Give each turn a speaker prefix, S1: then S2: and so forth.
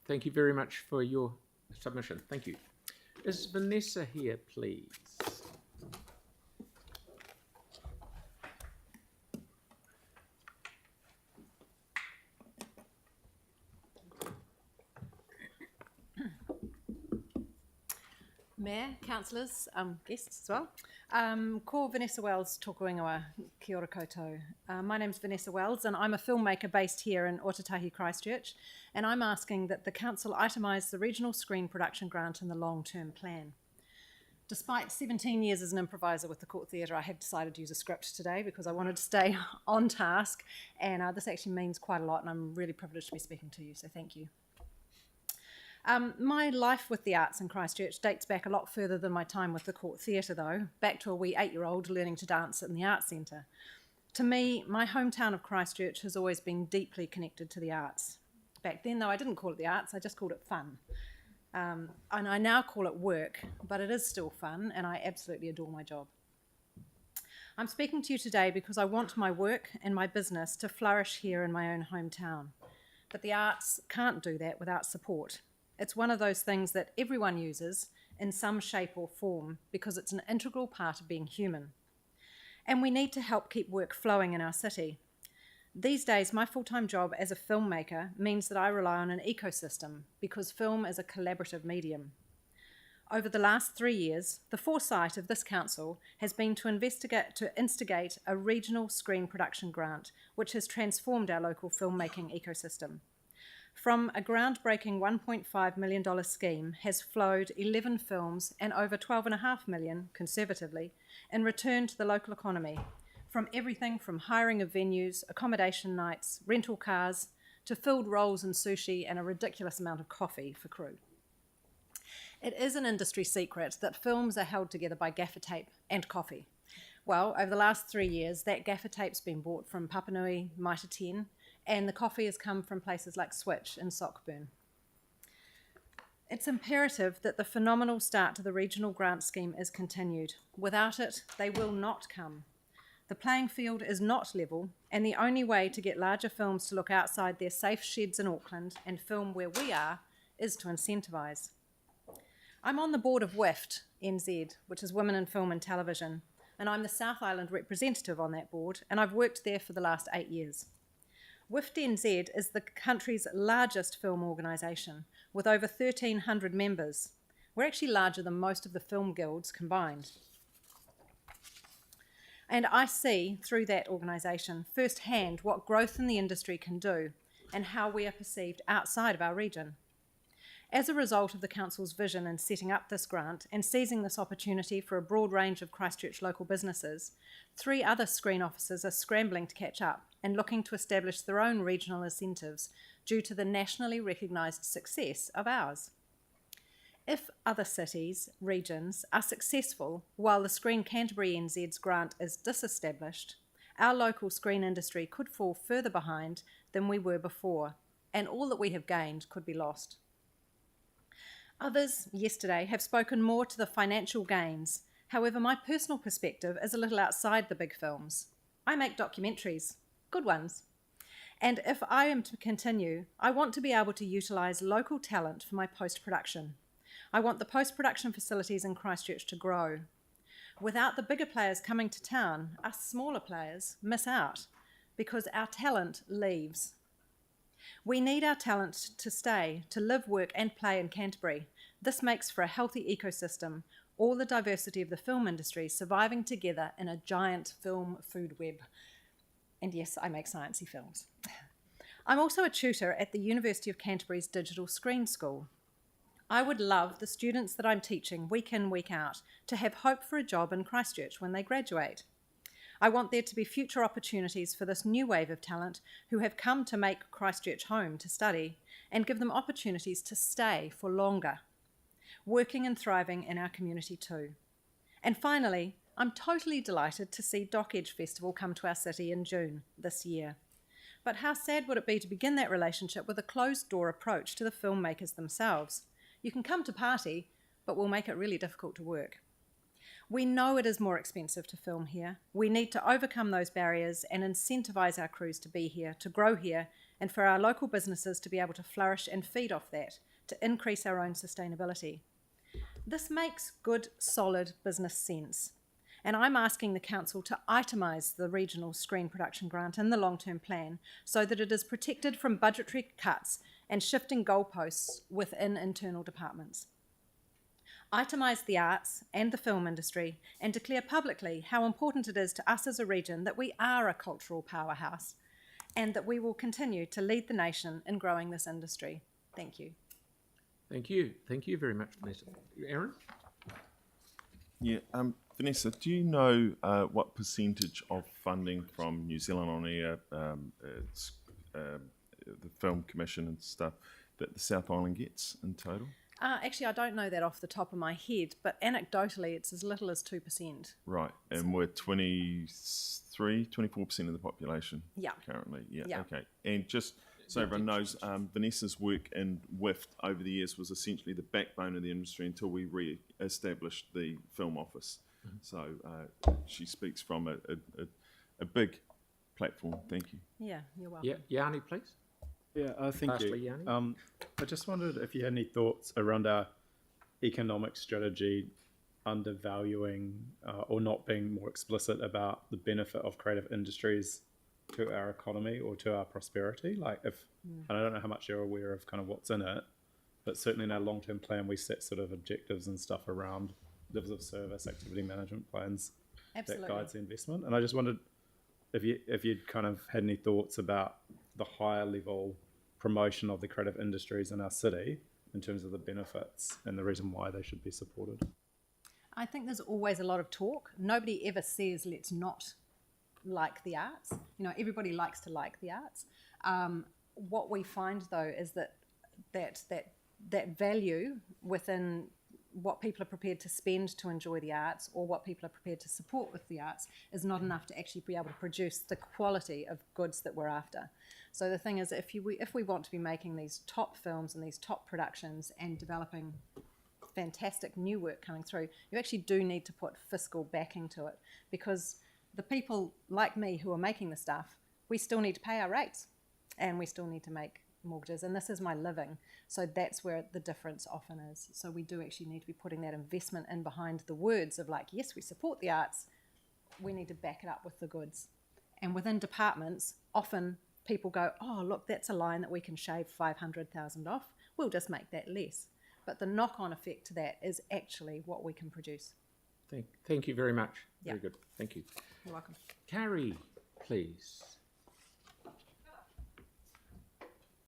S1: Thank you very much for your submission. Thank you. Is Vanessa here, please?
S2: Mayor, councillors, guests as well. Ko Vanessa Wells, tōku ingoa, kia ora koutou. My name's Vanessa Wells and I'm a filmmaker based here in Otatahi, Christchurch, and I'm asking that the council itemise the regional screen production grant in the long-term plan. Despite 17 years as an improviser with the Court Theatre, I have decided to use a script today because I wanted to stay on task, and this actually means quite a lot, and I'm really privileged to be speaking to you, so thank you. My life with the arts in Christchurch dates back a lot further than my time with the Court Theatre, though, back to a wee 8-year-old learning to dance in the Arts Centre. To me, my hometown of Christchurch has always been deeply connected to the arts. Back then, though, I didn't call it the arts, I just called it fun. And I now call it work, but it is still fun, and I absolutely adore my job. I'm speaking to you today because I want my work and my business to flourish here in my own hometown. But the arts can't do that without support. It's one of those things that everyone uses in some shape or form because it's an integral part of being human. And we need to help keep work flowing in our city. These days, my full-time job as a filmmaker means that I rely on an ecosystem because film is a collaborative medium. Over the last 3 years, the foresight of this council has been to instigate a regional screen production grant, which has transformed our local filmmaking ecosystem. From a groundbreaking $1.5 million scheme has flowed 11 films and over $12.5 million, conservatively, in return to the local economy, from everything from hiring of venues, accommodation nights, rental cars, to filled rolls and sushi and a ridiculous amount of coffee for crew. It is an industry secret that films are held together by gaffer tape and coffee. Well, over the last 3 years, that gaffer tape's been bought from Papanui, Mitre 10, and the coffee has come from places like Switch and Sockburn. It's imperative that the phenomenal start to the regional grant scheme is continued. Without it, they will not come. The playing field is not level, and the only way to get larger films to look outside their safe sheds in Auckland and film where we are is to incentivise. I'm on the board of WIFT NZ, which is Women in Film and Television, and I'm the South Island representative on that board, and I've worked there for the last 8 years. WIFT NZ is the country's largest film organisation, with over 1,300 members. We're actually larger than most of the film guilds combined. And I see, through that organisation, firsthand what growth in the industry can do and how we are perceived outside of our region. As a result of the Council's vision in setting up this grant and seizing this opportunity for a broad range of Christchurch local businesses, 3 other screen officers are scrambling to catch up and looking to establish their own regional incentives due to the nationally recognised success of ours. If other cities, regions, are successful while the Screen Canterbury NZ's grant is disestablished, our local screen industry could fall further behind than we were before, and all that we have gained could be lost. Others, yesterday, have spoken more to the financial gains. However, my personal perspective is a little outside the big films. I make documentaries, good ones. And if I am to continue, I want to be able to utilise local talent for my post-production. I want the post-production facilities in Christchurch to grow. Without the bigger players coming to town, us smaller players miss out because our talent leaves. We need our talent to stay, to live, work and play in Canterbury. This makes for a healthy ecosystem, all the diversity of the film industry surviving together in a giant film food web. And yes, I make sciencey films. I'm also a tutor at the University of Canterbury's Digital Screen School. I would love the students that I'm teaching week in, week out to have hope for a job in Christchurch when they graduate. I want there to be future opportunities for this new wave of talent who have come to make Christchurch home to study and give them opportunities to stay for longer, working and thriving in our community too. And finally, I'm totally delighted to see Dock Edge Festival come to our city in June this year. But how sad would it be to begin that relationship with a closed-door approach to the filmmakers themselves? You can come to party, but we'll make it really difficult to work. We know it is more expensive to film here. We need to overcome those barriers and incentivise our crews to be here, to grow here, and for our local businesses to be able to flourish and feed off that to increase our own sustainability. This makes good, solid business sense. And I'm asking the council to itemise the regional screen production grant in the long-term plan so that it is protected from budgetary cuts and shifting goalposts within internal departments. Itemise the arts and the film industry and declare publicly how important it is to us as a region that we are a cultural powerhouse and that we will continue to lead the nation in growing this industry. Thank you.
S1: Thank you. Thank you very much, Vanessa. Aaron?
S3: Yeah, Vanessa, do you know what percentage of funding from New Zealand On Air, the Film Commission and stuff, that the South Island gets in total?
S2: Actually, I don't know that off the top of my head, but anecdotally, it's as little as 2%.
S3: Right, and we're 24% of the population currently. Yeah, okay. And just so everyone knows, Vanessa's work in WIFT over the years was essentially the backbone of the industry until we re-established the film office. Mm-hmm. So she speaks from a big platform. Thank you.
S2: Yeah, you're welcome.
S1: Yeah, Yanni, please.
S4: Yeah, thank
S1: Lastly,
S4: you.
S1: Yanni.
S4: I just wondered if you had any thoughts around our economic strategy undervaluing or not being more explicit about the benefit of creative industries to our economy or to our prosperity. Like and I don't know how much you're aware of kind of what's in it, but certainly in our long-term plan, we set sort of objectives and stuff around levels of service, activity management plans.
S2: Absolutely.
S4: That guides the investment. And I just wondered if you'd kind of had any thoughts about the higher level promotion of the creative industries in our city in terms of the benefits and the reason why they should be supported.
S2: I think there's always a lot of talk. Nobody ever says let's not like the arts. You know, everybody likes to like the arts. What we find though is that value within what people are prepared to spend to enjoy the arts or what people are prepared to support with the arts is not enough to actually be able to produce the quality of goods that we're after. So the thing is, if we want to be making these top films and these top productions and developing fantastic new work coming through, you actually do need to put fiscal backing to it, because the people like me who are making the stuff, we still need to pay our rates and we still need to make mortgages, and this is my living. So that's where the difference often is. So we do actually need to be putting that investment in behind the words of like, yes, we support the arts, we need to back it up with the goods. And within departments, often people go, oh, look, that's a line that we can shave 500,000 off, we'll just make that less. But the knock-on effect to that is actually what we can produce.
S1: Thank you very much.
S2: Yeah.
S1: Very good. Thank you.
S2: You're welcome.
S1: Carrie, please.